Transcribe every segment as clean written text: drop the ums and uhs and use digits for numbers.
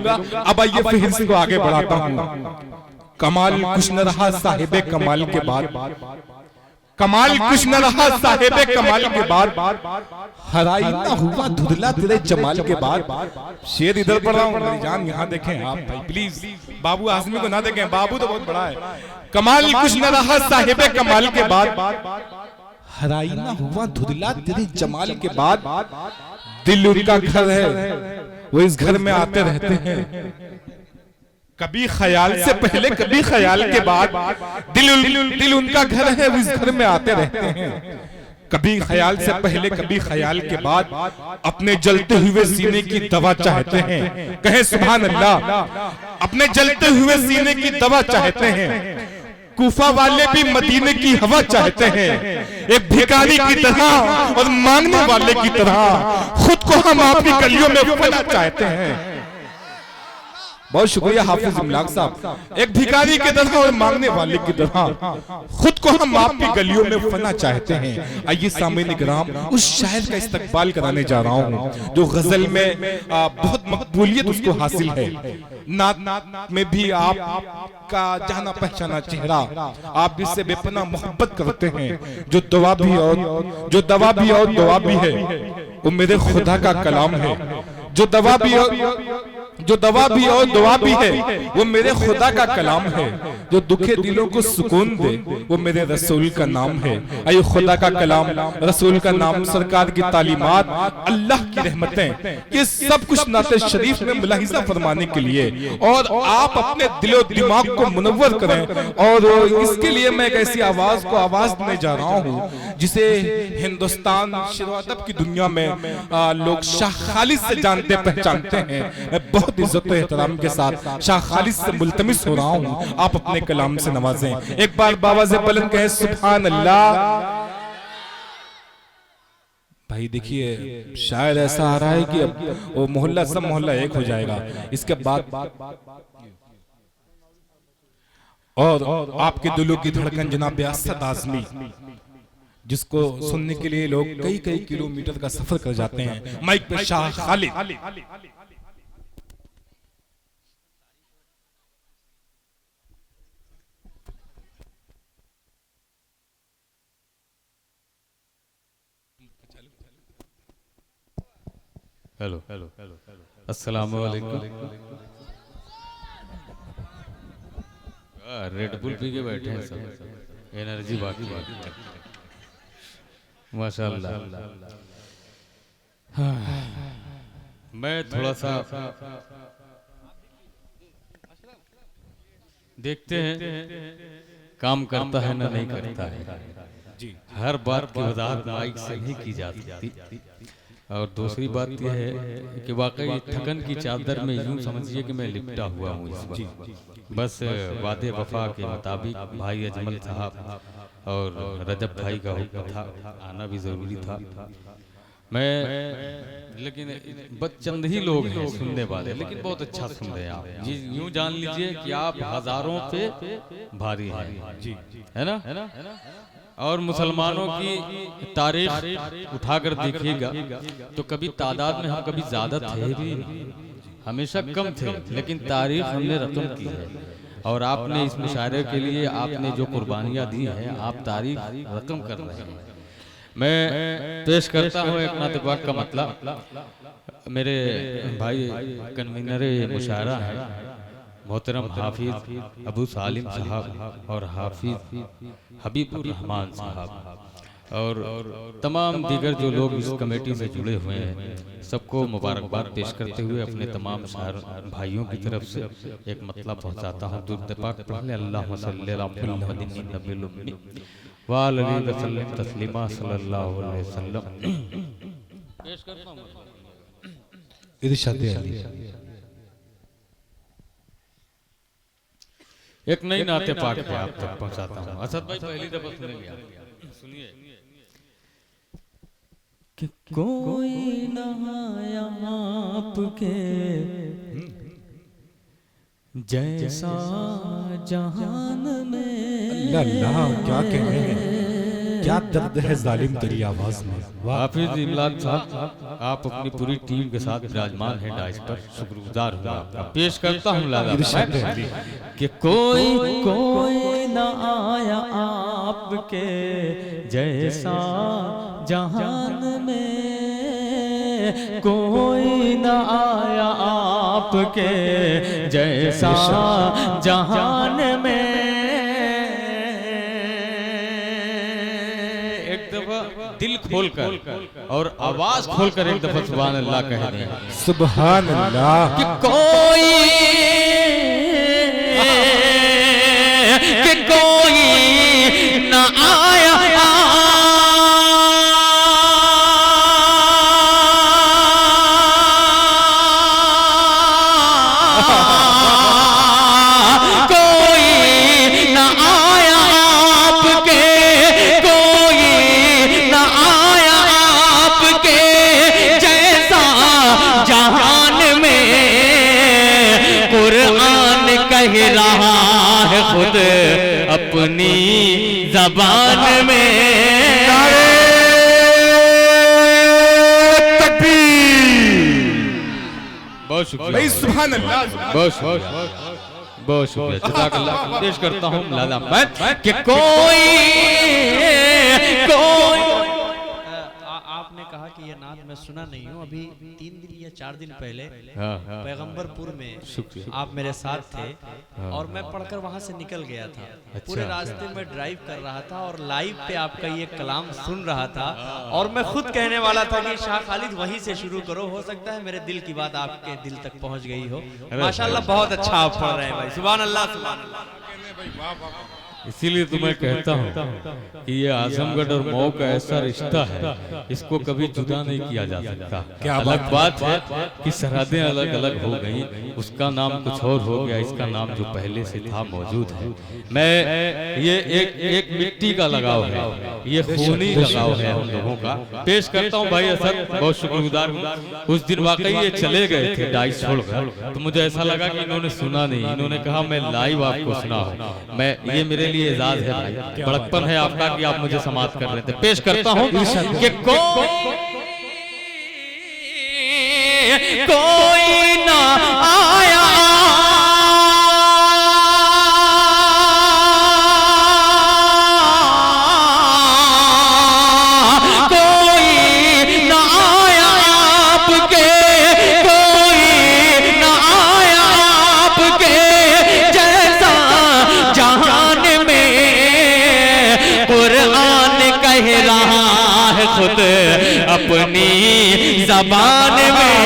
अब आइए फिर को आगे बढ़ाता हूँ। कमाल कुछ न रहा साहिबे कमाल के बाद, कमाल कुछ न रहा साहिबे कमाल के बाद, हराई ना हुआ धुंधला तेरे जमाल के बाद। शेर इधर पढ़ रहा हूँ मेरी जान, यहाँ देखें आप भाई प्लीज, बाबू आजमी को ना देखें, बाबू तो बहुत बड़ा है। कमाल कुछ न रहा साहिबे कमाल के बाद, हराई ना हुआ धुंधला तेरे जमाल के बाद। दिल उनका घर है वो इस घर में आते रहते हैं, कभी ख्याल से पहले कभी ख्याल के बाद। दिल उनका घर है वो इस घर में आते रहते हैं, कभी ख्याल से पहले कभी ख्याल के बाद। अपने जलते हुए सीने की दवा चाहते हैं, कहे सुभान अल्लाह। अपने जलते हुए सीने की दवा चाहते हैं, कूफा वाले भी मदीने की हवा चाहते हैं। एक भिखारी की तरह और मांगने वाले की तरह खुद को हम आपकी गलियों में फना चाहते हैं। बहुत शुक्रिया हाफिज इमलाक साहब। एक भिखारी की तरह और मांगने वाले की तरह खुद को हम आपकी गलियों में फना चाहते हैं। आइए सामने किराम उस शायर का इस्तकबाल कराने जा रहा हूँ जो गजल में बहुत मकबूलियत उसको हासिल है। नात में भी आपका जाना पहचाना चेहरा, आप जिससे बेपनाह मोहब्बत करते हैं। जो दवा भी और दुआ भी है वो मेरे खुदा का कलाम है। जो दवा भी और दुआ भी है वो मेरे खुदा का कलाम है। जो दुखे दिलों को सुकून दे वो मेरे रसूल का नाम है। आइए खुदा का कलाम, रसूल का नाम, सरकार की तालीमात, अल्लाह की रहमतें, ये सब कुछ नाते शरीफ में मुलाहिजा फरमाने के लिए और आप अपने दिलो दिमाग को मुनव्वर करें। और इसके लिए मैं एक ऐसी आवाज को आवाज देने जा रहा हूँ जिसे हिंदुस्तान शेर अदब की दुनिया में लोग शाह खालिद से जानते पहचानते हैं। मैं बहुत इज्जत और एहतराम के साथ शाह खालिद से मुल्तमिस हो रहा हूँ, आप अपने कलाम से नवाजें। एक बार बावाज़े बुलंद कहे सुभान अल्लाह। भाई देखिए शायर ऐसा आ रहा है कि अब वो मोहल्ला सब मोहल्ला एक हो जाएगा इसके बाद। और आपके दिलों की धड़कन जनाब असद आजमी, जिसको सुनने के लिए लोग कई कई किलोमीटर का सफर कर जाते हैं। माइक पे शाह खालिद। हेलो अस्सलाम वालेकुम। रेड बुल पी के बैठे हैं सब, एनर्जी बाकी है माशाल्लाह। मैं थोड़ा सा देखते हैं काम करता है ना नहीं करता है जी। हर बात की वजाहत माइक से नहीं की जाती। और दूसरी बात यह है कि वाकई थकन की चादर में यूं समझिए कि मैं लिपटा हुआ हूँ इस वक्त। बस वादे वफा के मुताबिक भाई अजमल साहब और रजब भाई का हुक्म था, आना भी ज़रूरी था। मैं लेकिन बस चंद ही लोग हैं सुनने वाले, लेकिन बहुत अच्छा सुन रहे हैं आप जी। यूं जान लीजिए कि आप हजारों पे भारी हैं जी, है ना। और मुसलमानों की तारीख उठाकर देखिएगा तो कभी तादाद में हम कभी ज्यादा थे भी, हमेशा कम थे, लेकिन तारीख हमने रकम की है। और आपने इस मुशायरे के लिए आपने जो कुर्बानियाँ दी हैं, आप तारीख रकम कर रहे हैं। मैं पेश करता हूँ एक नातबाक का मतलब। मेरे भाई कन्वीनर मुशायरा है मोहतरम हाफिज अबू सालिम साहब और हाफिज हबीबुर रहमान साहब और तमाम दीगर जो लोग इस कमेटी से जुड़े हुए हैं, सबको मुबारकबाद पेश करते हुए अपने तमाम शायर भाइयों की तरफ से एक मतलब पहुंचाता हूँ। दुरूद पाक पढ़ अल्लाहुम्मा सल्ली अला मुहम्मदिन नबील उम्मी व अलैहि वसल्लम तस्लीमा सल्लल्लाहु अलैहि वसल्लम। पेश करता हूँ इरशाद अली। एक नई नाते पाक पे आप तक पहुंचाता हूँ। असद भाई पहली दफा सुनेंगे, सुनिए। कि कोई ना आपके जैसा जहान में, अल्लाह क्या कहें, क्या दर्द है जालिम तेरी आवाज में। हाफिज इमलाद साहब, आप अपनी पूरी टीम के साथ विराजमान हैं डाइस पर, शुक्रगुजार हूँ आपका। पेश करता हूँ लाला कि कोई न आया आपके जैसा जहान में, कोई न आया आपके जैसा जहान में। एक दफा दिल खोलकर और आवाज खोलकर एक दफा सुभान अल्लाह कह दें। सुभान अल्लाह। कि कोई न आया खुद अपनी ज़बान में। बहुत शुक्रिया, सुभान अल्लाह, बहुत शुक्रिया, बहुत शुक्रिया, जज़ाकल्लाह। पेश करता हूँ लाला मैं कि कोई आपने कहा कि ये नात मैं सुना नहीं हूँ। अभी 3 दिन या 4 दिन पहले पैगंबरपुर में आप मेरे साथ थे और मैं पढ़कर वहाँ से निकल गया था। पूरे रास्ते में ड्राइव कर रहा था और लाइव पे आपका ये कलाम सुन रहा था और मैं खुद कहने वाला था कि शाह खालिद वहीं से शुरू करो, हो सकता है मेरे दिल की बात आपके दिल तक पहुँच गई हो। माशाल्लाह बहुत अच्छा आप पढ़ रहे हैं भाई, सुभान अल्लाह सुभान अल्लाह। इसीलिए तो मैं कहता हूँ कि ये आजमगढ़ और मऊ का ऐसा रिश्ता है, इसको कभी जुदा नहीं किया जा सकता। क्या अलग बात है कि सरहदें अलग अलग हो गई, उसका नाम कुछ और हो गया, इसका नाम जो पहले से था मौजूद है। मैं ये एक मिट्टी का लगाव है, ये खूनी लगाव है हम लोगों का। पेश करता हूँ भाई असद, बहुत शुक्रगुजार हूँ। उस दिन वाकई ये चले गए थे डाइस छोड़कर, तो मुझे ऐसा लगा कि इन्होंने सुना नहीं। इन्होंने कहा मैं लाइव आपको सुनाऊं। मैं ये मेरे लिए एजाज है भाई, बड़कपन है आपका कि आप मुझे समाप्त कर रहे थे। पेश करता हूँ कि कोई ना आया खुद अपनी ज़बान में,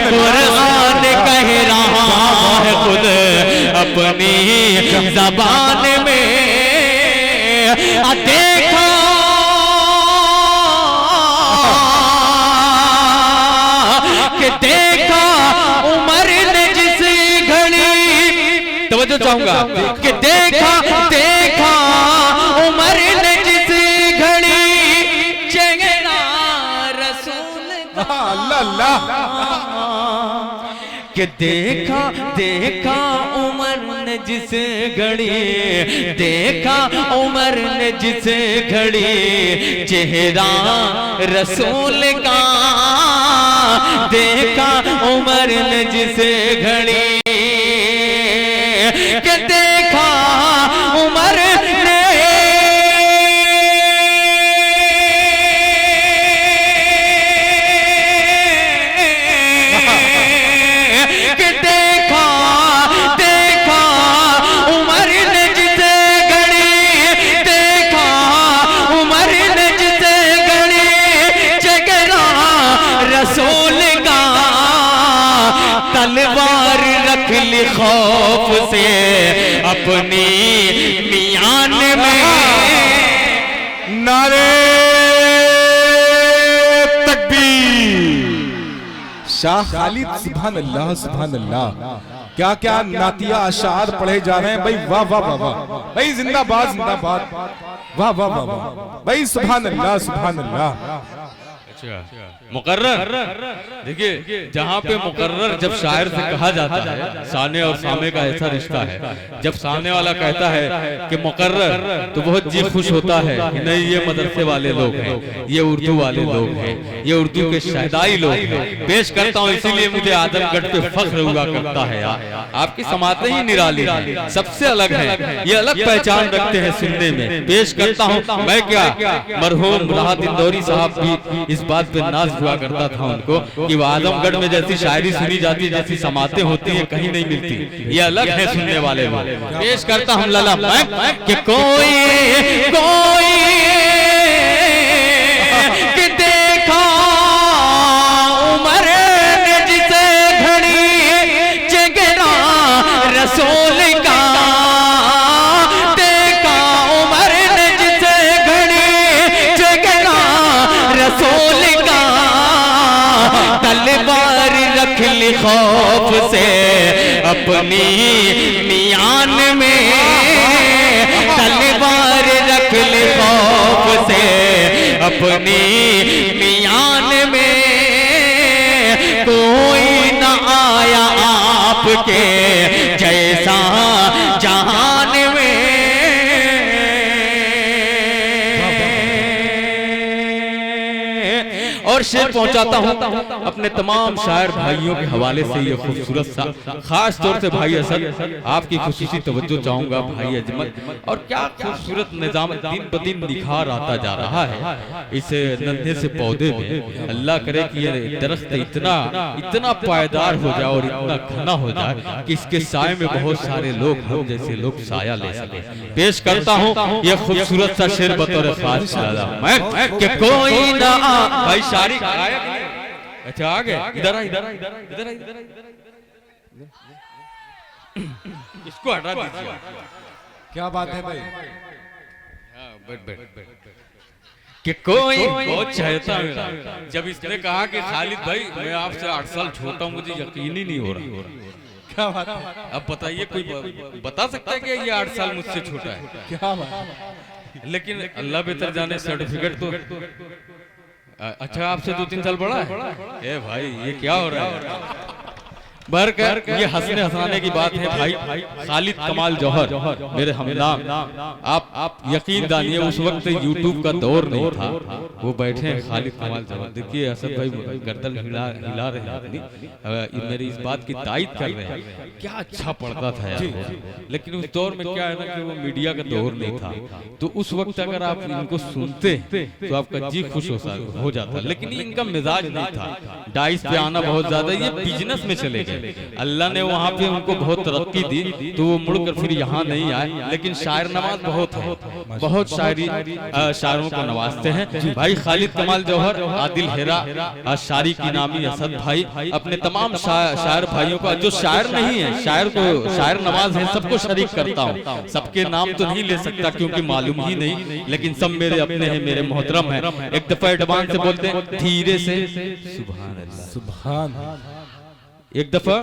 कुरान कह रहा है खुद अपनी ज़बान में। देखा कि देखा उमर ने जिस घड़ी, तवज्जो चाहूंगा कि देखा देखा उमर ने जिस घड़ी कि देखा देखा उमर ने जिस घड़ी, देखा उमर ने जिस घड़ी चेहरा रसूल का, देखा उमर ने जिस घड़ी कि देखा उमर ने तलवार रख ली खौफ से अपनी मियान में। नारे तकबीर। शाह खालिद सुभान अल्लाह सुभान अल्लाह। क्या क्या नातिया अशार पढ़े जा रहे हैं भाई, वाह वाह वाह वाह भाई, जिंदाबाद जिंदाबाद, वाह वाह वाह वाह भाई, सुभान अल्लाह सुभान अल्लाह। मुकर्रर, देखिए जहाँ पे मुकर्रर जब शायर से कहा जाता है, साने और सामे का ऐसा रिश्ता है, जब सामने वाला कहता है कि मुकर्रर, तो बहुत जी खुश होता है कि नहीं ये मदरसे वाले लोग हैं, ये उर्दू वाले लोग हैं, ये उर्दू के शहदाई लोग हैं। पेश करता हूँ, इसीलिए मुझे आजमगढ़ पे फख्र हुआ करता है यार, आपकी समातें ही निराली हैं, सबसे अलग है, ये अलग पहचान रखते हैं सुनने में। पेश करता हूँ मैं, क्या मरहूम राहत इंदौरी साहब भी इस बात पे नाज हुआ करता था उनको कि वो आजमगढ़ में जैसी शायरी सुनी जाती है, जैसी समातें होती हैं, कहीं नहीं मिलती, ये अलग है सुनने वाले लोग। पेश करता हूँ लला मैं कि कोई कि देखा उमर ने जिसे घड़ी चेहरा रसूल का, देखा उमर ने जिसे घड़ी चेहरा रसूल का, तलवार रख ली खौफ से अपनी मियान में, तलवार रख ली खौफ से अपनी मियान में, कोई न आया आपके जैसा जहान में। और शेर पहुंचाता हूं अपने तमाम शायर भाइयों के हवाले से ये खूबसूरत सा, खास तौर से भाई असद, आपकी खुसूसी तवज्जो चाहूंगा भाई अजमल। और क्या खूबसूरत निजाम दिन ब दिन निखार आता जा रहा है इस नन्हे से पौधे में। अल्लाह करे कि ये दरख्त इतना पायदार हो जाए और इतना घना हो जाए कि इसके साए में बहुत सारे लोग, हम जैसे लोग साया ले सके। पेश करता हूँ ये खूबसूरत सा शेर बतौर खास मैं कि कोई ना भाई शायरी अच्छा आ गए, इधर इसको हटा दीजिए। क्या बात है भाई, कि कोई बहुत चाहता मेरा, जब इसने कहा कि खालिद भाई मैं आपसे 8 साल छोटा हूं, मुझे यकीन ही नहीं हो रहा। क्या बात, अब बताइए कोई बता सकता है कि ये 8 साल मुझसे छोटा है? क्या बात, लेकिन अल्लाह बेहतर जाने, सर्टिफिकेट तो अच्छा आपसे 2-3 साल बड़ा है। ए भाई ये क्या हो रहा है? बरकर ये हंसने हंसाने की बात है भाई। खालिद कमाल जौहर मेरे हमनाम, आप यकीन जानिए उस वक्त यूट्यूब का दौर नहीं था, वो बैठे हैं खालिद कमाल जौहर। देखिए असद भाई गर्दन हिला रहे हैं, मेरी इस बात की तायद कर रहे हैं, क्या अच्छा पढ़ता था यार। लेकिन उस दौर में क्या है ना कि वो मीडिया का दौर नहीं था, तो उस वक्त अगर आप इनको सुनते तो आपका जी खुश हो जाता। लेकिन इनका मिजाज नहीं था, डाइस पे आना बहुत ज्यादा, ये बिजनेस में चले गए। अल्लाह ने वहाँ पे उनको बहुत तरक्की दी तो वो मुड़कर फिर यहाँ नहीं आए। लेकिन शायर नवाज बहुत है, बहुत शायरों को नवाजते हैं भाई। खालिद कमाल जौहर, आदिल हेरा, शारी की नामी, असद भाई, अपने तमाम शायर भाइयों का, जो शायर नहीं है शायर को शायर नवाज है, सबको शरीक करता हूँ। सबके नाम तो नहीं ले सकता क्योंकि मालूम ही नहीं, लेकिन सब मेरे अपने हैं, मेरे मोहतरम है। एक दफा एडवांस से बोलते हैं धीरे से सुभान अल्लाह, सुभान। एक दफा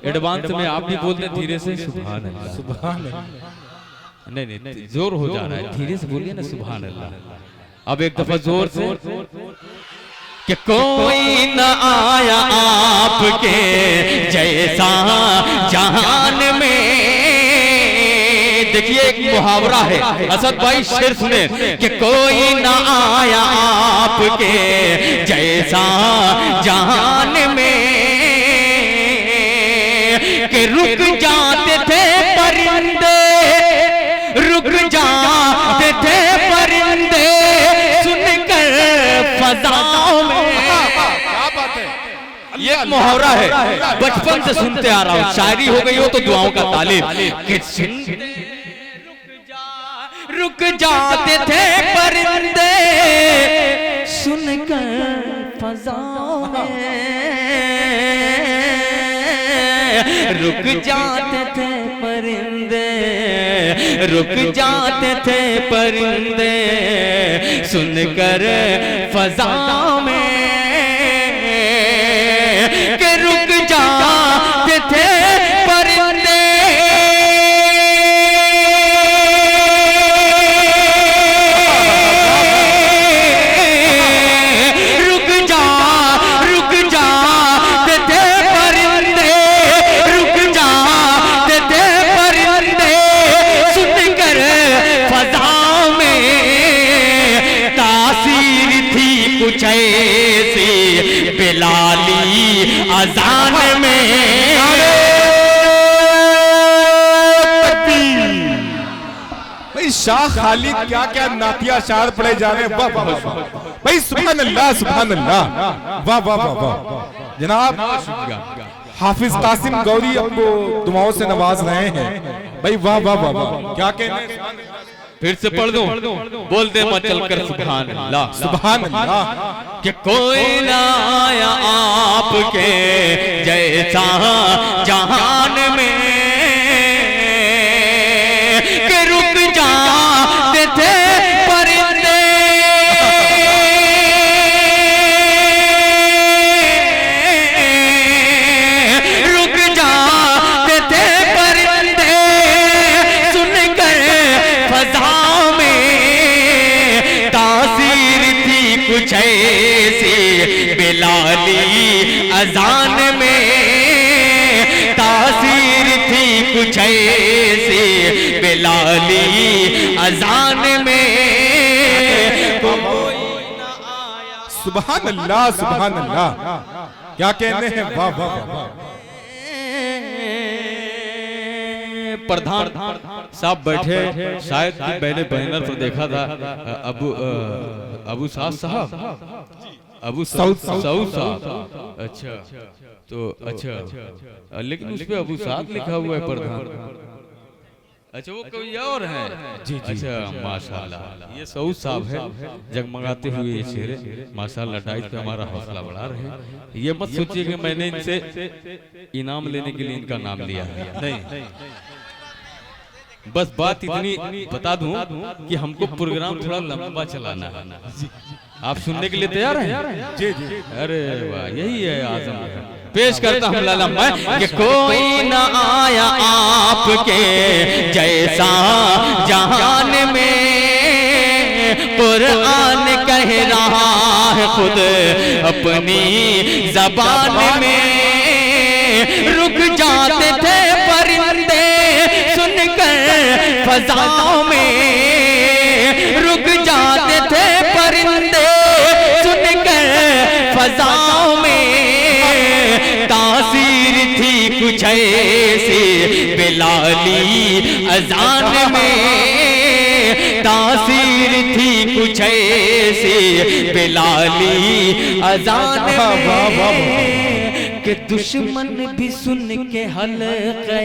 एडवांस में आप भी बोलते हैं धीरे से सुभान अल्लाह, सुभान अल्लाह। नहीं जोर हो जा रहा है, धीरे से बोलिए ना सुभान अल्लाह। अब एक दफा जोर से कि कोई न आया आपके जैसा जहान में। देखिए एक मुहावरा है, असद भाई शेर सुने कि कोई न आया आपके जैसा जहान में, कि रुक जाते थे परिंदे, रुक जाते थे परिंदे सुनकर फज़ाओं में। क्या बात है, ये मुहावरा है, बचपन से सुनते आ रहा हूँ। शायरी हो गई हो तो दुआओं का तालिब। रुक जाते थे परिंदे सुनकर फज़ाओं में, रुक जाते थे परिंदे, रुक जाते थे परिंदे सुनकर फज़ाओं में, कि रुक जाते थे परिंदे। रुक कुछ ऐसी बिलाली अजान में। भाई शाह खालिद क्या क्या नातिया शार पढ़े जा रहे हैं, वाह वाह वाह भाई, सुभान अल्लाह सुभान अल्लाह, वाह वाह वाह वाह। जनाब हाफिज कासिम गौरी आपको दुआओं से नवाज रहे हैं भाई, वाह वाह वाह वाह, क्या कहने। फिर से पढ़ दो, बोलते मत चलकर सुभान अल्लाह सुभान अल्लाह। कि कोई ना आया आपके जैसा जहान में, कि रुक जाते थे परिंदे, रुक जाते थे परिंदे, सुनकर फजा में तासीर थी कुछ ऐसी बिलाली अजान में, तासीर थी कुछ ऐसी बिलाली अजान में। सुभान अल्लाह सुभान अल्लाह, क्या कहने हैं, वाह वाह वाह। प्रधान साहब बैठे, शायद कि मैंने बैनर पर देखा था अबू साद साहब, अबू सऊद साहब, अच्छा तो अच्छा, लेकिन उस पे अबू साद लिखा हुआ है प्रधान, अच्छा वो कोई और है जी जी, अच्छा माशाल्लाह, ये सऊद साहब है, जगमगाते हुए ये चेहरे, माशाल्लाह डाइट पे हमारा हौसला बढ़ा रहे। ये मत सोचिए कि मैंने इनसे इनाम लेने के लिए इनका नाम लिया है, नहीं, बस बात इतनी बता दूं कि हमको प्रोग्राम थोड़ा लंबा चलाना है। आप सुनने के लिए तैयार हैं? जी जी। अरे वाह, यही है आज़म। पेश करता हूँ लाला मैं कि कोई ना आया आपके जैसा जहान में, कुरान कह रहा है खुद अपनी ज़बान में, रुक जाते थे परिंदे सुनकर फजाओं में, रुक जाते थे परिंदे सुनकर फजाओं में, तासीर थी कुछ ऐसी बिलाली अजान में, तासीर थी कुछ ऐसी बिलाली अजान में, कि दुश्मन भी सुन के हल्के,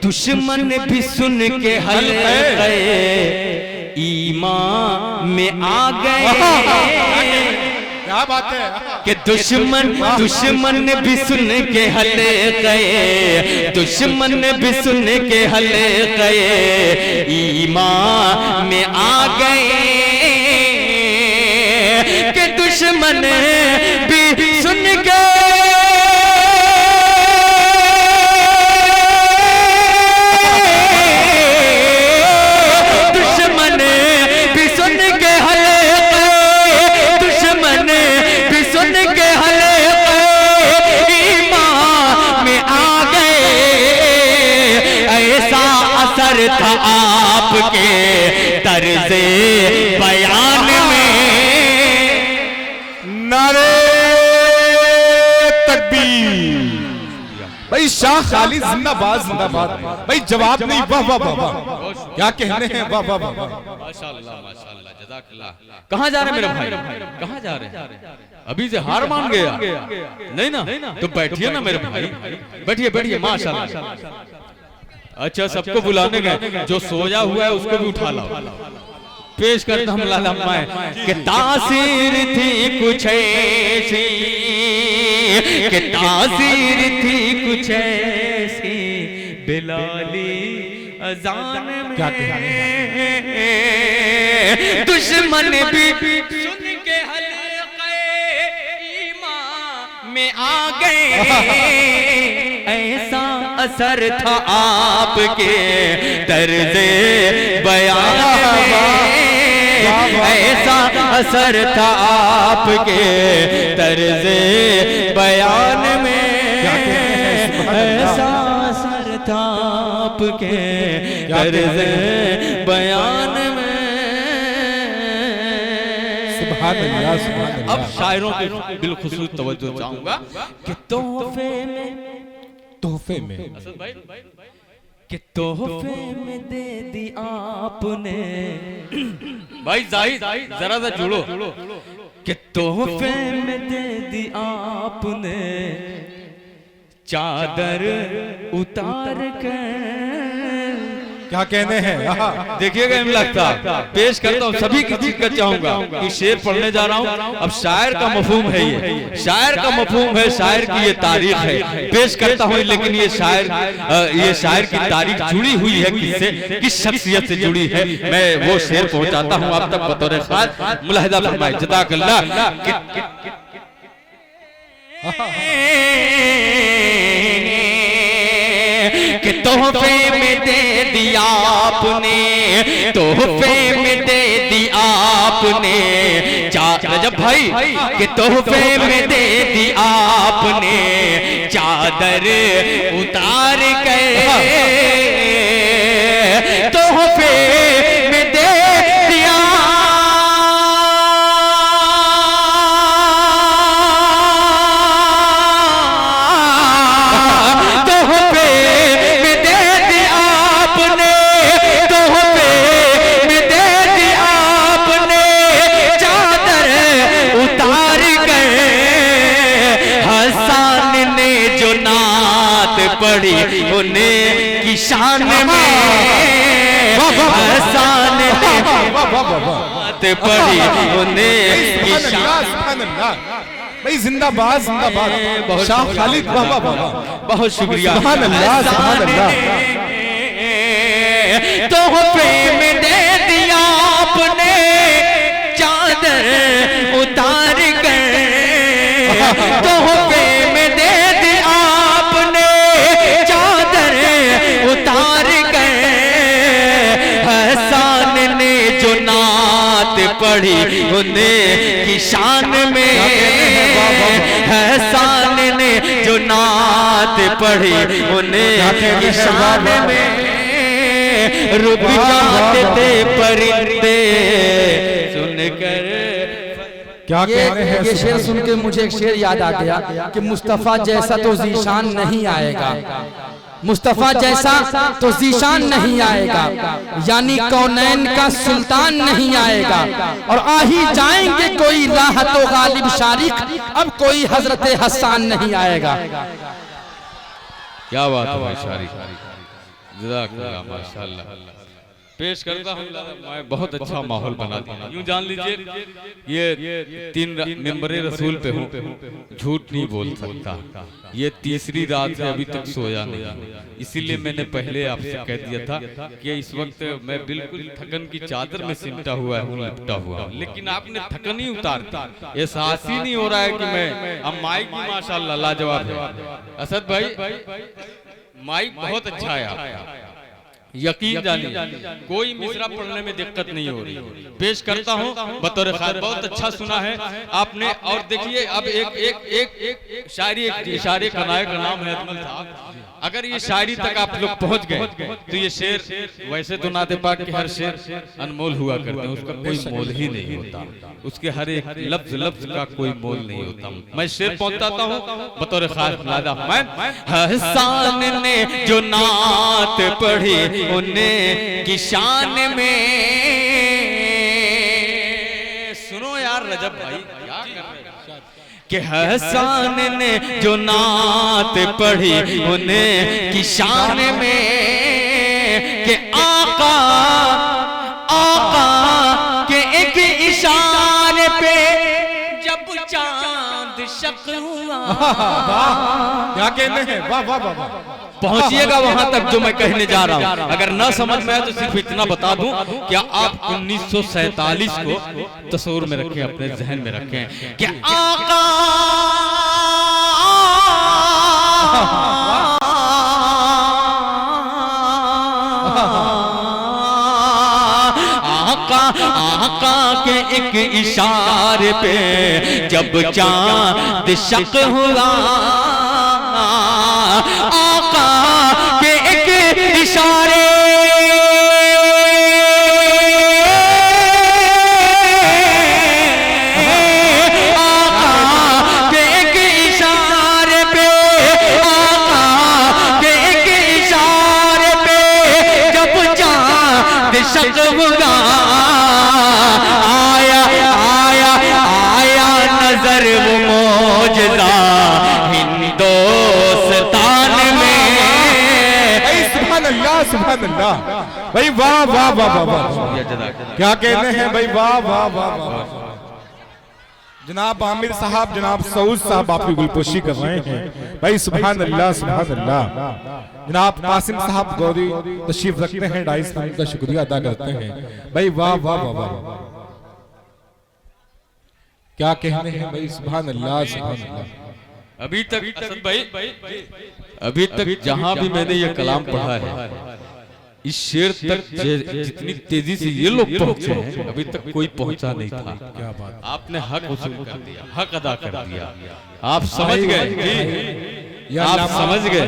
दुश्मन भी सुन के हल्के ईमान में आ गए। क्या बात है कि दुश्मन भी सुन के हल्के, दुश्मन भी सुन के हल्के ईमान में आ गए, कि दुश्मन भी सुन के था आपके तर्ज़े बयान में। नारे तकबीर। भाई शाह खालिद जिंदाबाद जिंदाबाद। भाई जवाब नहीं, वाह वाह वाह वाह, क्या कहने हैं, वाह वाह वाह, माशाअल्लाह माशाअल्लाह, जज़ाकल्लाह। कहाँ जा रहे मेरे भाई, कहाँ जा रहे हैं? अभी से हार मान गया नहीं ना, तो बैठिए ना मेरे भाई, बैठिए बैठिए, माशाअल्लाह। अच्छा सबको बुलाने गए, जो सोया हुआ है उसको भी उठा लाओ। पेश करता हूँ लाला मैं कि तासीर थी कुछ ऐसी, कि तासीर थी कुछ ऐसी बिलाली अजान में, दुश्मन भी सुन के हल्के ईमान में आ गए, ऐसा असर था आपके तर्ज़े बयान में, ऐसा असर था आपके तर्ज़े बयान में, ऐसा असर था आपके तर्ज़े बयान में। सुभान अल्लाह, सुभान अल्लाह। अब शायरों की बिलखुसूस तवज्जो चाहूंगा कि तोहफे में असद भाई कि तोहफे में दे दी आपने भाई जाहिद जरा सा जुड़ो कि तोहफे में दे दी आपने चादर उतार कर। क्या कहने हैं? देखिएगा लगता पेश करता हूँ, सभी की चीज का चाहूंगा कि शेर पढ़ने जा रहा हूँ। अब शायर का मफहूम है, ये शायर का मफहूम है, शायर की ये तारीख है, पेश करता हूँ। लेकिन ये शायर की तारीख जुड़ी हुई है किससे, किस शख्सियत से जुड़ी है, मैं वो शेर पहुंचाता हूँ आप तक बतौर खास। मुलाहिदा फरमाए जज़ाकल्लाह। कि तोहफे में दे दिया आपने, तोहफे में दे दिया आपने रजब भाई कि तोहफे में दे दी आपने चादर उतार कर। तोहफे में दे दिया पड़ी उन्हें की शान में, हसन ने पड़ी उन्हें की शान। भाई जिंदाबाद जिंदाबाद, शाह खालिद बाबा बाबा, बहुत शुक्रिया। सुभान अल्लाह, सुभान अल्लाह। तोहफे में दे दिया आपने चादर उतार कर। तोहफे में दे दिया आपने चादर उतार कर। हसन ने जो नात पढ़ी उन्हें की शान में, हसन ने जो नात पढ़ी उन्हें की शान में रुक जाते थे परिंदे सुनकर। क्या कहने हैं? ये शेर सुन के मुझे एक शेर याद आ गया कि मुस्तफा जैसा तो जीशान नहीं आएगा, मुस्तफा जैसा तो जीशान नहीं आएगा, यानी कौनैन का सुल्तान नहीं आएगा। और आ ही जाएंगे कोई राहत तो गालिब शारिक, अब कोई हजरत हसन नहीं आएगा। क्या बात है भाई शारिक, जज़ाकल्लाह माशाअल्लाह। पेश करता हूँ, मैं बहुत अच्छा माहौल बना दिया। यूं जान लीजिए ये 3 मेंबरे रसूल पे हूँ, झूठ नहीं बोल सकता। ये तीसरी रात है, अभी तक सोया नहीं, इसीलिए मैंने पहले आपसे कह दिया था कि इस वक्त मैं बिल्कुल थकन की चादर में सिमटा हुआ हूँ, लिपटा हुआ हूँ। लेकिन आपने थकन ही उतार दी, एहसास ही नहीं हो रहा है कि मैं अब माइक भी माशाअल्लाह लाजवाब है। असद भाई माइक बहुत अच्छा है आपका, यकीन जानिए कोई मिसरा पढ़ने में दिक्कत नहीं हो रही। पेश करता हूँ बतौर खास, बहुत अच्छा सुना है आपने। और देखिए अब एक शायरी, एक इशारे का नायक का नाम है अजमल साहब। अगर ये शायरी तक आप लोग पहुंच गए तो ये शेर, वैसे तो नाते पाक के हर शेर अनमोल हुआ करते हैं, उसका कोई मोल ही नहीं होता, उसके हर एक लफ्ज लफ्ज का कोई मोल नहीं होता। मैं शेर पहुंचाता हूँ बतौर खास। हसन ने जो नात पढ़ी उन्हें की शान में, सुनो यार रजब भाई क्या कर रहे हैं, कि हसन ने जो नात पढ़ी उन्हें की शान में, कि आका आका के एक इशारे पे जब चांद शक हुआ। क्या कहने हैं? वाह वाह वाह वाह। पहुंचिएगा वहां तक जो मैं कहने जा रहा हूं। अगर ना समझ में आए तो सिर्फ इतना बता दूं, क्या आप 1947 को तस्वीर में रखें, अपने जहन में रखें कि आका आका के एक इशारे पे जब चांद शक हुआ, आका के एक इशारे मौजज़ा हिंदुस्तान में। सुभान अल्लाह सुभान अल्लाह भाई, वाह वाह वाह वाह वाह, क्या कहने हैं भाई, वाह वाह वाह वाह। जनाब आमिर साहब, जनाब सऊद साहब आपकी गुलपोशी कर रहे हैं भाई, सुभान अल्लाह सुभान अल्लाह। जनाब कासिम साहब गौरी तशरीफ रखते हैं, 2.5 मिनट का शुक्रिया अदा करते हैं भाई, वाह वाह वाह वाह, क्या कहने हैं भाई, सुभान अल्लाह सुभान अल्लाह। अभी तक असद भाई, अभी तक जहां भी मैंने ये कलाम पढ़ा है, इस शेर तक जितनी तेजी से ये लोग पहुंचे हैं, अभी तक कोई पहुंचा नहीं था। क्या बात, आपने हक वसूल कर दिया, हक अदा कर दिया। आप समझ गए जी, आप समझ गए,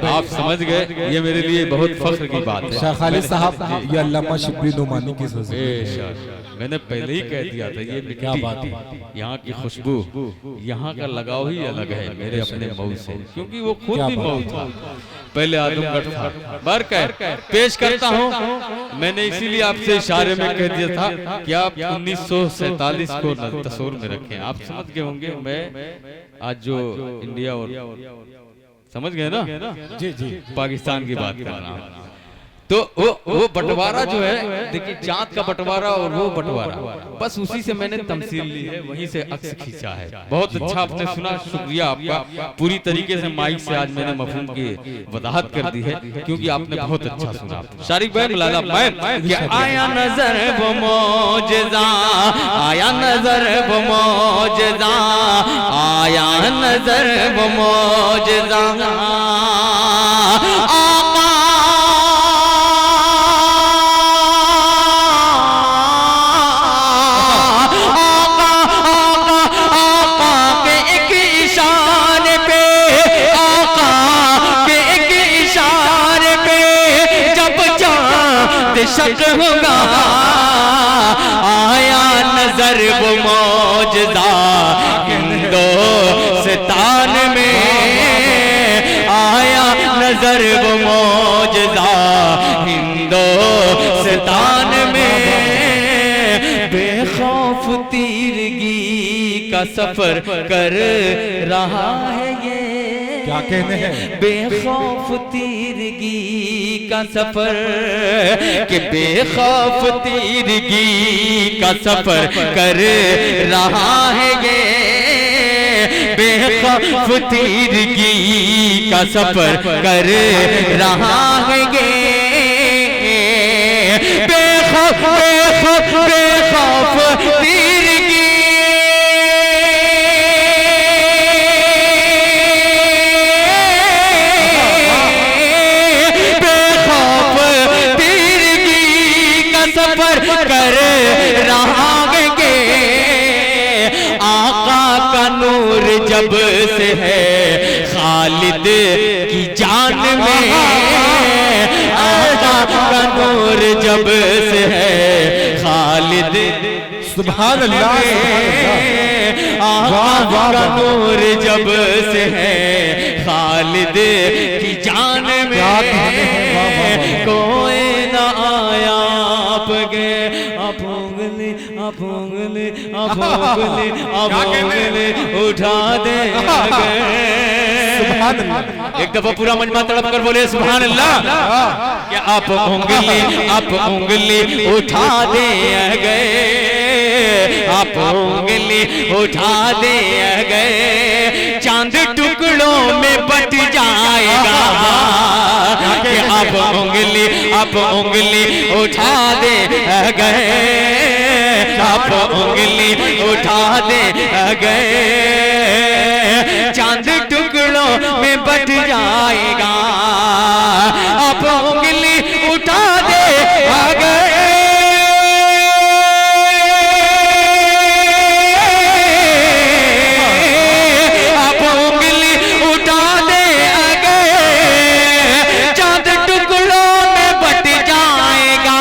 आप समझ गए। ये मेरे लिए बहुत फख्र की बात है। शाह खालिद साहब, ये अल्लामा शिबली नोमानी की मैंने पहले ही कह दिया था, ये क्या बात है, यहाँ की खुशबू, यहाँ का लगाव ही अलग है मेरे अपने मऊ से, क्योंकि वो खुद भी मऊ था, पहले आदमगढ़ था। बरकर पेश करता हूँ, मैंने इसीलिए आपसे इशारे में कह दिया था कि आप 1947 को तस्वीर में रखें। आप समझ गए होंगे मैं आज जो इंडिया और समझ गए ना जी जी पाकिस्तान की बात कर रहा हूँ। तो वो बंटवारा जो है, देखिए चांद का बंटवारा और वो बंटवारा, बस उसी से मैंने तमसील ली है, वहीं से अक्स खींचा है। बहुत अच्छा आपने सुना, शुक्रिया आपका। पूरी तरीके से माइक से आज मैंने मफहूम की वजाहत कर दी है, क्योंकि आपने बहुत अच्छा सुना। शारिक भाई मिलाना आया नजर वो मौजज़ा, आया नजर वो मौजज़ा, आया नजर वो मौजज़ा, शक होगा आया नजर वो मौजज़ा हिंदुस्तान में, आया नजर वो मौजज़ा हिंदुस्तान में। बेखौफ तीरगी का सफर कर रहा है ये, क्या कहने हैं, बेखौफ तीरगी का सफर, कि बेखौफ तीरगी का सफर कर रहा है ये, बेखौफ तीरगी का सफर कर रहा है ये, बेखौफ बेखौफ बेखौफ तीरगी, कर रहा है आका का नूर जब से है खालिद की जान में, आका का नूर जब से है खालिद, सुभान अल्लाह, आका का नूर जब से है खालिद की जान में, कोई ना आया आप उंगली उठा दे। एक दफा पूरा मजमा तड़प कर बोले सुभान अल्लाह, कि आप उंगली उठा दे गए, आप उंगली उठा दे गए, चांद टुकड़ों में बट जाएगा, कि आप उंगली उठा दे गए, आप उंगली उठा दे गए, चांद टुकड़ों में बट जाएगा, आप उंगली उठा दे गए, आप उंगली उठा दे गए, चांद टुकड़ों में बट जाएगा,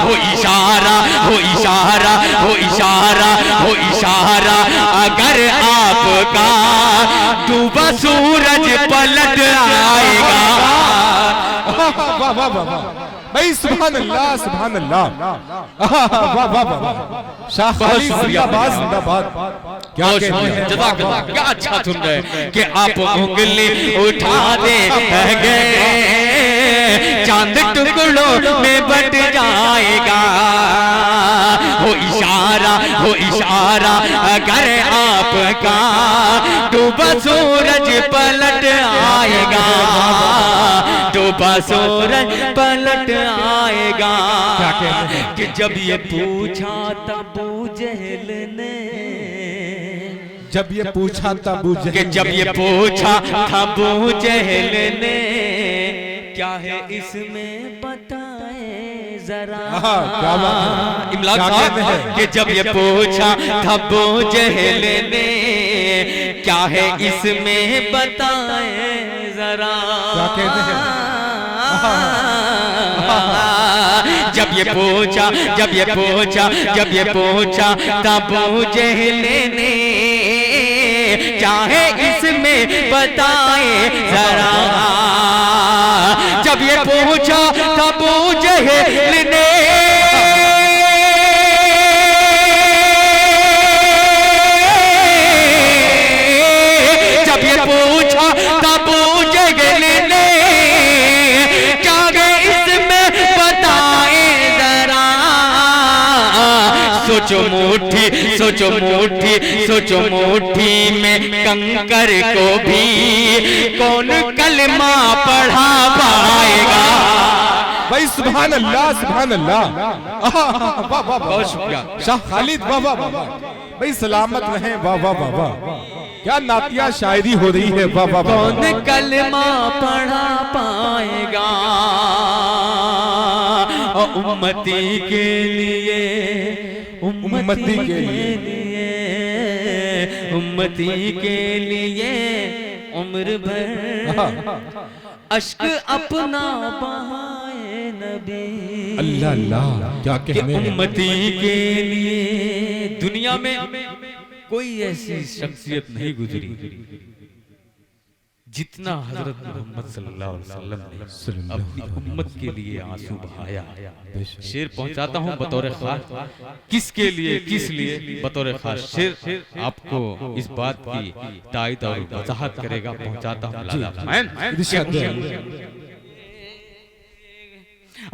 वो इशारा वो इशारा वो इशारा वो इशारा, अगर आपका डूबा सूरज पलट आएगा। भाई सुभान अल्लाह सुभान अल्लाह, वाह वाह वाह, शाह खालिद जिंदाबाद जिंदाबाद। क्या कहते हैं, जज़ाकल्लाह, क्या अच्छा सुन रहे हैं कि आप उंगली उठा दे गए, चांद टुकड़ों में बट जाएगा, हो इशारा अगर आपका, डूबा सूरज पलट आएगा, डूबा सूरज पलट आएगा। कि जब ये पूछा तबू जहल ने, जब ये पूछा था अबू जहल, कि जब ये पूछा था अबू जहल ने, क्या है इसमें बताए जरा। क्या बात है, इमलाक क्या साहब, कहते हैं? कि जब ये पूछा था अबू जहल ने, क्या है इसमें बताए जरा। क्या कहते हैं, जब ये पूछा तब जहल ने, चाहे इसमें बताए जरा। जब ये पूछा तब जहल ने, जब ये पूछा तब जहल ने, चाहे इसमें बताए जरा। सोचो मुट्ठी में कंकर को भी कौन कलमा पढ़ा पाएगा। भाई सुभान अल्लाह सुभान अल्लाह, बहुत शुक्रिया शाह खालिद, वाह वाह वाह, भाई सलामत रहें, वाह वाह वाह वाह, क्या नातिया शायरी हो रही है, वाह वाह। कौन कलमा पढ़ा पाएगा उम्मती के लिए, उम्मती के लिए, उम्मती के लिए उम्र भर अश्क अपना बहाए नबी। अल्लाह अल्लाह, क्या कहने हैं। उम्मती के लिए दुनिया में कोई ऐसी शख्सियत नहीं गुजरी जितना हजरत मोहम्मद सल्लल्लाहु अलैहि वसल्लम ने अपनी उम्मत के लिए आंसू बहाया। शेर पहुंचाता हूं बतौर खास, किसके लिए, किस लिए, बतौर खास शेर आपको इस बात की तायद और वजाहत करेगा। पहुंचाता हूं।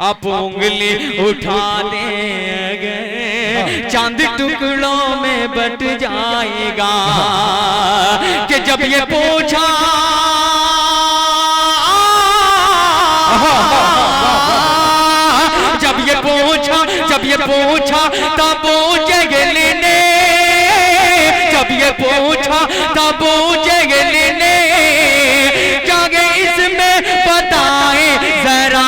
आप उंगली उठा देंगे, चांद टुकड़ों में बट जाएगा। कि जब ये पूछा जब ये पूछा तब जहल ने, जब ये पूछा तब जहल ने, जागे इसमें बताए जरा।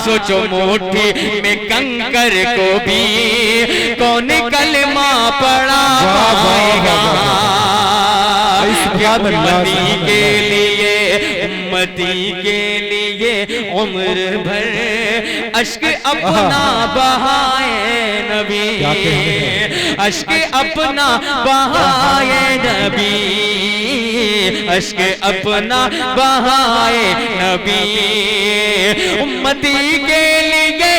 सोचो मुट्ठी में कंकर को भी कौन कलमा पढ़ा पाएगा। उम्मती के लिए, उम्मती के लिए उम्र भर अश्क अपना बहाए नबी, अश्क अपना बहाए नबी, अश्क अपना बहाए नबी। उम्मती के लिए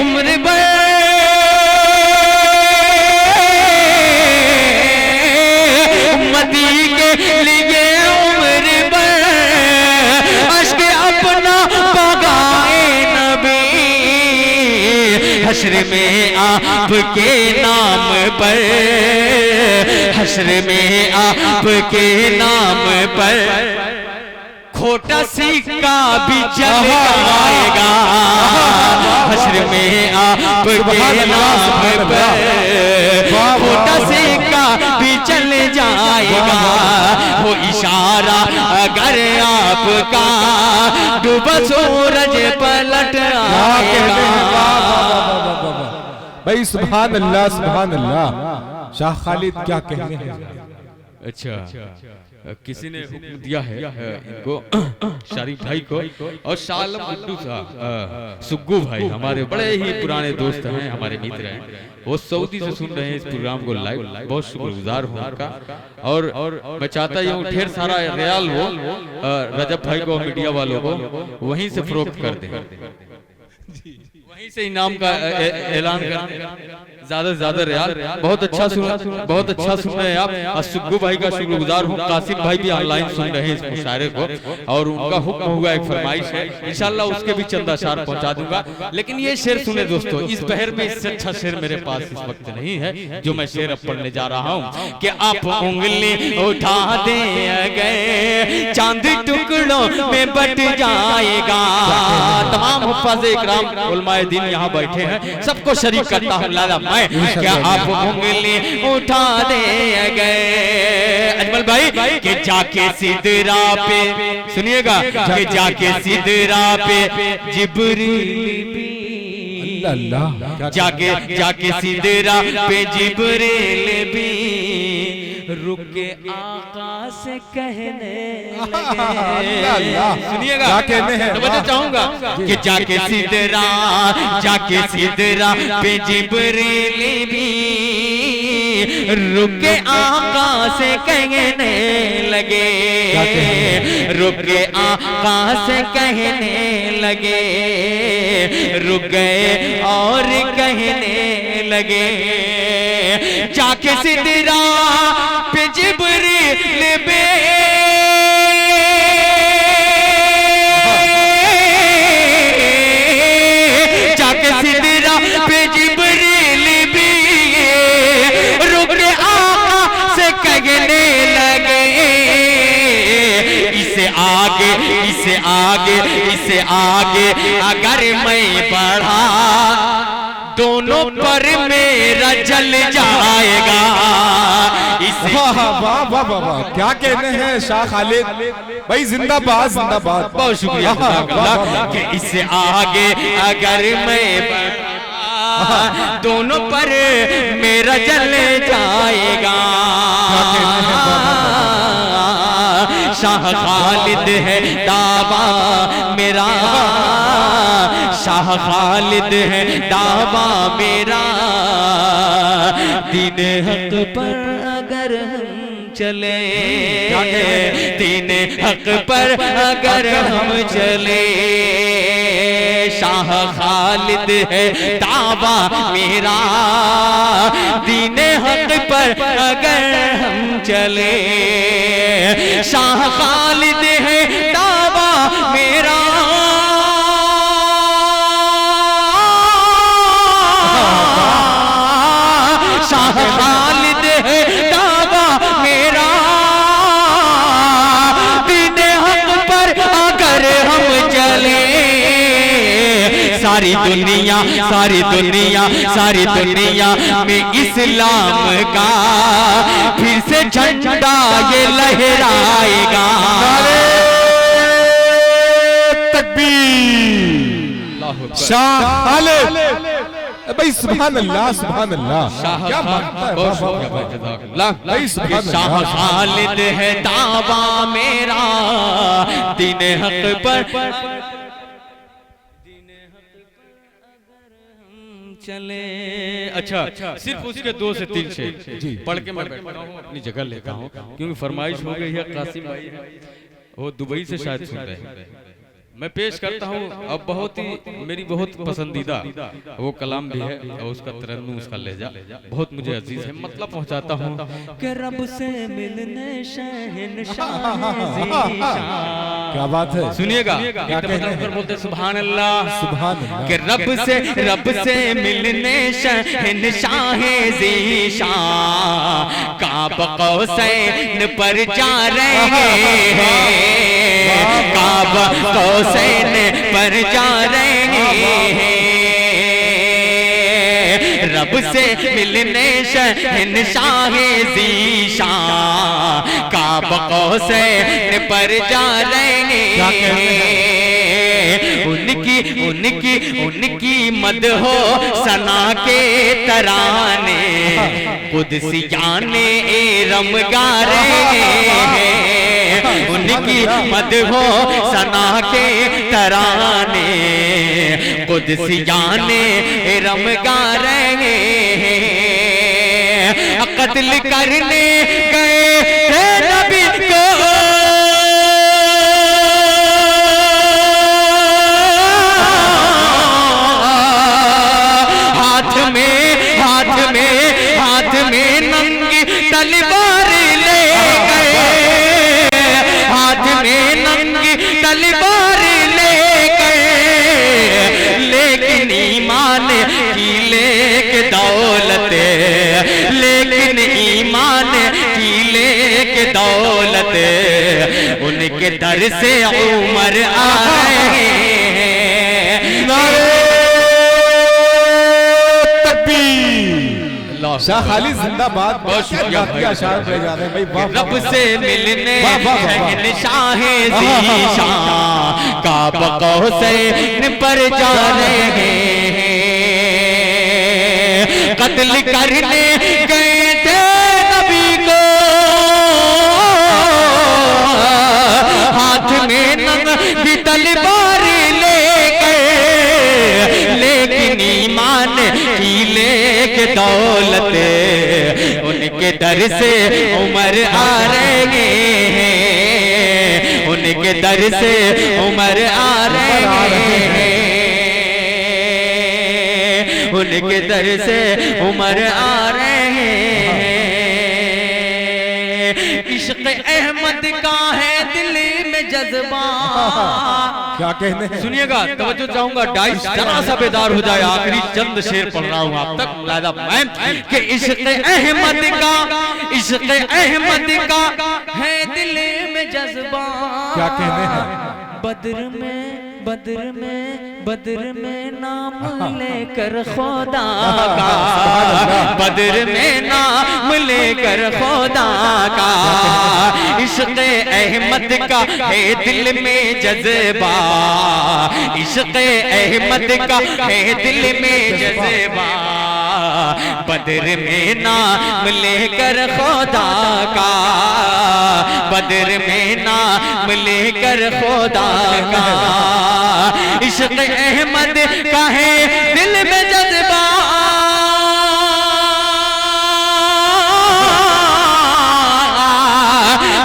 उम्र भर, उम्मती के लिए उम्र भर अश्क अपना बहाए नबी। हश्र में आपके नाम पर, हश्र में आपके नाम पर खोटा सिक्का भी चल जाएगा। हश्र में आपके नाम पर खोटा सिक्का भी चल जाएगा। वो इशारा अगर आपका, डूबा सूरज पलट आएगा। भाई सुभान अल्लाह सुभान अल्लाह, शाह खालिद क्या कहने हैं। अच्छा, किसी ने हुक्म दिया है इनको शरीफ भाई को और शालम गुड्डू साहब, सुग्गू भाई हमारे बड़े ही पुराने दोस्त हैं, हमारे मित्र हैं, वो सऊदी से सुन रहे हैं इस प्रोग्राम को लाइव। बहुत शुक्रगुजार हूँ उनका। और मैं चाहता हूँ ढेर सारा रियाल वो रजब भाई को, मीडिया वालों को वहीं से फरोख्त कर दें, वहीं से इनाम का ऐलान कर, ज्यादा से ज्यादा रियाल। बहुत अच्छा सुन रहे हैं आप। सुग्गू भाई का शुक्रगुजार हूँ। कासिम भाई भी ऑनलाइन सुन रहे हैं इस मुशायरे को, और उनका हुक्म हुआ, एक फरमाइश है, इंशाल्लाह उसके भी चंदा शार पहुंचा दूंगा। लेकिन ये शेर सुने दोस्तों, इस बहर में इससे अच्छा शेर मेरे पास इस वक्त नहीं है जो मैं शेर अब पढ़ने जा रहा हूँ कि आप उंगली उठा दे गए चांद टुकड़ों में बट जाएगा। तमाम हुफ्फाज़ इकराम उलमाए दीन यहाँ बैठे हैं, सबको शरीक करता हूँ लाला मैं, क्या आप उंगली उठा दे गए अजमल भाई कि जाके सिदरा पे, सुनिएगा, कि जाके सिदरा पे जिब्रील भी, जाके सिदरा पे जिब्रील भी रुके आका से कहने लगे। सुनिएगा, तो चाहूंगा कि जाके सिदरा पे जिब्रील भी रुके आका से कहने लगे, रुके आका से कहने लगे, रुक गए और कहने लगे, जाके सिदरा पे जिब्रील भी इसे आगे अगर मैं बढ़ा दोनों पर मेरा जल जाएगा। वाह वाह वाह वाह, क्या कहने हैं शाह खालिद भाई, जिंदाबाद जिंदाबाद। बहुत शुक्रिया कि इससे आगे अगर मैं बढ़ा दोनों पर मेरा जल जाएगा। शाह खालिद है दावा मेरा, शाह खालिद है दावा मेरा, दीन हक पर अगर हम चले, दीन हक पर अगर हम चले, शाह खालिद है दावा मेरा, दीन हक पर अगर हम चले, शाह खालिद है दावा मेरा, शाह खालिद है दावा मेरा, दीन हक पर अगर हम चले, सारी दुनिया में इस्लाम का फिर से झंडा ये लहराएगा। तकबीर। शाह खालिद भाई, सुभान अल्लाह सुभान अल्लाह, क्या बात है। शाह खालिद है दावा मेरा, दीन हक पर चले। अच्छा, सिर्फ उसके 2 से 3 शेर पढ़ के मैं अपनी जगह लेता हूँ, क्योंकि फरमाइश हो गई है। कासिम भाई वो दुबई से शायद सुन रहे हैं। मैं पेश करता हूँ अब बहुत ही मेरी बहुत पसंदीदा वो कलाम भी है, और उसका तरन्नुम, उसका लहजा बहुत मुझे अजीज है। मतलब पहुँचाता हूँ कि रब से मिलने शहंशाह, क्या बात है। सुनिएगा, बोलते सुभान अल्लाह, सुभान अल्लाह, कि रब से मिलने शहंशाह ज़ीशान, काब कौसैन पर जा रहे हैं, काब कौसैन पर जा रहे हैं, रब से मिलने शहंशाह ज़ीशान, काब कौसैन पर जा रहे हैं। उनकी मदहो सना के तराने कुदसियाने रम गा रहे हैं उनकी मदहो सना के तराने कुदसियाने रम गा रहे हैं कत्ल करने गए थे नबी को हाथ में नंगी तलवार ले गए हाथ में नंगी तलवार ले गए लेकिन ईमान की लेके दौलत लेकिन ईमान की लेके दौलत उनके दर से उमर आ रहे हैं शाह खालिद जिंदाबाद। बहुत शुक्रिया भाई। रब से मिलने शाहे ज़ीशान काब कौसैन पर जा रहे हैं कत्ल करने गए थे नबी को हाथ में नंगी तलवार ले गए लेकिन ईमान की लेके दौलत उनके दर से उमर आ रहे हैं उनके दर से उमर आ रहे हैं उनके दर से उमर आ रहे हैं इश्क़ अहमद का है दिल में जज्बा। क्या कहने हैं? सुनिएगा, तवज्जो चाहूंगा, डाइस जरा सा बेदार हो जाए। आखिरी चंद शेर पढ़ रहा हूँ आप तक लादा मैं कि इश्क़ अहमद का है दिल में जज्बा। क्या कहने हैं? बद्र में नाम लेकर खुदा का बद्र में नाम लेकर खुदा का इश्क़ अहमद का है दिल में जज्बा इश्क़ अहमद का है दिल में जज्बा बद्र में नाम लेकर खुदा का बद्र में नाम लेकर खुदा का इश्क़ अहमद का है दिल में जज्बा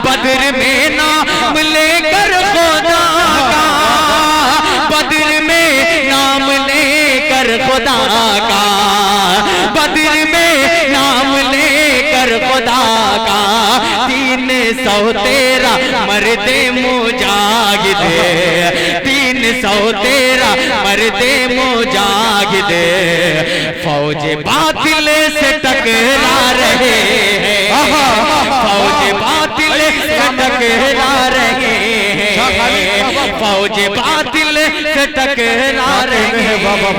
बद्र में नाम लेकर खुदा का बद्र में नाम लेकर खुदा का बद्र में नाम लेकर खुदा का 313 मर्दे मुजाहिद 313 मर्दे मुजाहिद फौज बातिल से टकरा रहे हैं फौज बातिल से टकरा रहे हैं फौज बातिल से टकरा रहे हैं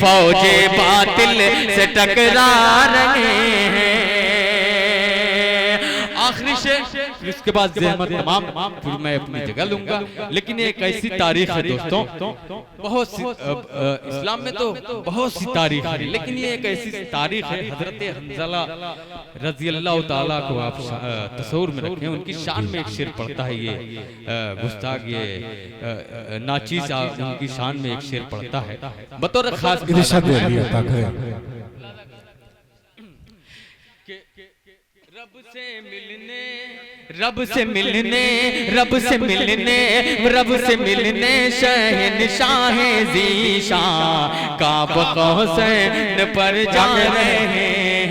फौज बातिल से टकरा रहे हैं। आखिरी शेर इसके बाद ज़हमत तमाम फिर मैं अपनी जगह लूंगा। लेकिन एक ऐसी तारीख है दोस्तों, बहुत सी इस्लाम में तो बहुत सी तारीख है, लेकिन ये एक ऐसी तारीख है हजरत हंज़ला रज़ी अल्लाह ताला को आप तस्वुर में रखें। उनकी शान में एक शेर पढ़ता है ये गुस्ताख ये नाचीज़ उनकी शान में एक शेर पढ़ता है बतौर खास रब से मिलने शहंशाह ज़ीशान काब कौसैन पर जा रहे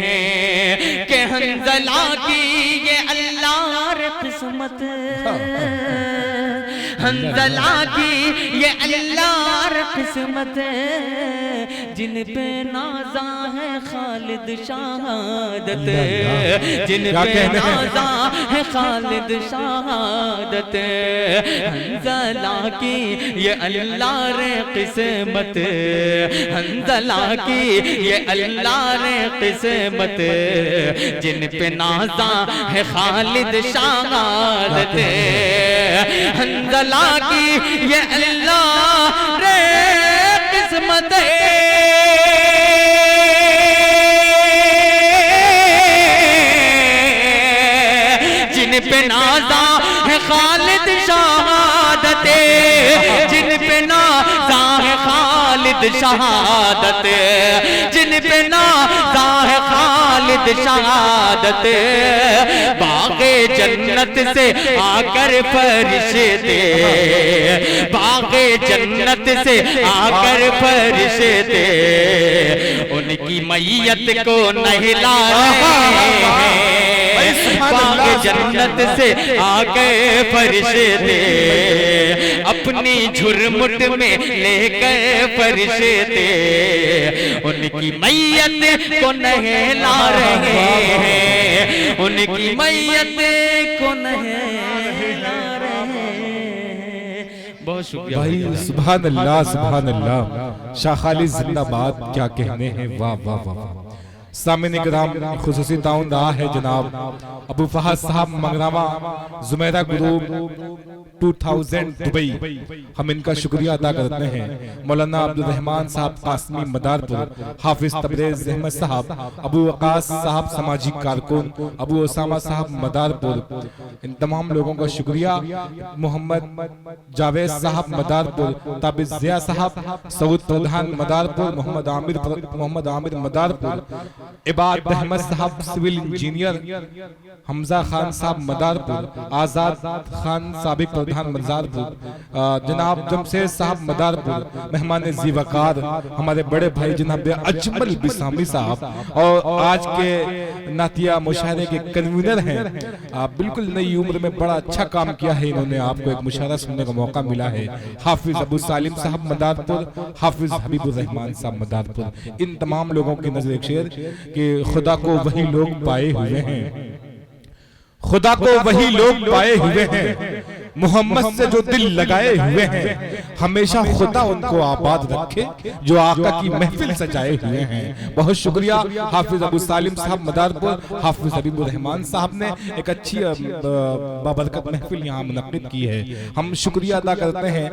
हैं कि हंज़ला की ये अल्लाह रे किस्मत हंज़ला की ये अल्लाह रे किस्मत जिन पे नाज़ा है खालिद शहादत जिन पे नाज़ा है खालिद शहादत हंज़ला की ये अल्लाह रे किस्मत हंज़ला की ये अल्लाह रे किस्मत जिन पे नाज़ा है खालिद शहादत हंज़ला की ये अल्लाह रे किस्मत पे नाज़ा है खालिद शहादते, जिन पे नाज़ा है खालिद शहादते, जिन पे नाज़ा है खालिद शहादते। बाग़े जन्नत से आकर फरिश्ते, बाग़े जन्नत से आकर फरिश्ते उनकी मैयत को नहला रहे हैं। बाग़े जन्नत से आकर फरिश्ते अपनी झुरमुट में लेकर फरिश्ते उनकी मैयत को नहला रहे हैं, उनकी मैयत को नहला रहे हैं। बहुत शुक्रिया भाई, सुभान अल्लाह सुभान अल्लाह। शाह खालिद जिंदाबाद, क्या कहने हैं, वाह वाह वाह। सामिन इकराम, खुसूसी ताउन रहा है जनाब अबू फहद साहब मंगरामा जुमेरा ग्रुप 2000 दुबई। हम इनका शुक्रिया अदा करते हैं। मौलाना अब्दुल रहमान साहब कासमी मदारपुर, हाफिज तबरेज अहमद साहब, अबू वकास साहब समाजी कारकुन, अबू उसामा साहब मदारपुर, इन तमाम लोगों का शुक्रिया। मोहम्मद जावेद साहब मदारपुर, ताबिज जिया साहब, सऊद प्रधान मदारपुर, मोहम्मद आमिर मदारपुर, इबाद अहमद साहब सिविल इंजीनियर, हमजा खान साहब मदारपुर, आजाद खान साबिक प्रधान मदारपुर, जनाब जमशेद साहब मदारपुर, मेहमान ज़ीवकार हमारे बड़े भाई जनाब अजमल बिसामी साहब, और आज के नातिया मुशायरे के कन्वीनर हैं। बिल्कुल नई उम्र में बड़ा अच्छा काम किया है इन्होंने, आपको एक मुशायरा सुनने का मौका मिला है। हाफिज अबू सालिम साहब मदारपुर, हाफिज हबीबुर रहमान साहब मदारपुर, इन तमाम लोगों की नजर एक शेर कि खुदा को वही लोग पाए हुए हैं, खुदा को वही लोग पाए हुए हैं, मोहम्मद से जो दिल लगाए हुए हैं, हमेशा खुदा उनको आबाद रखे जो आका की महफिल सजाए हुए हैं। बहुत शुक्रिया। हाफिज अबू सालिम साहब मदारपुर, हाफिज हबीबुर रहमान साहब ने एक अच्छी बाबरकत महफिल यहाँ मुनक्किद की है, हम शुक्रिया अदा करते हैं।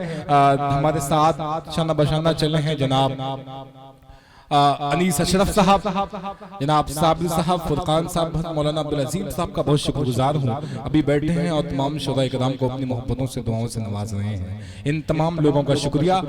हमारे साथ शाना बशाना चले हैं जनाब अनीस अशरफ साहब, जनाब साबिर साहब, फुरकान साहब, मौलाना अब्दुल अजीम साहब का बहुत शुक्रगुजार हूँ। अभी बैठे हैं और तमाम शुरा इकराम को अपनी मोहब्बतों से दुआओं से नवाज रहे हैं। इन तमाम लोगों का शुक्रिया।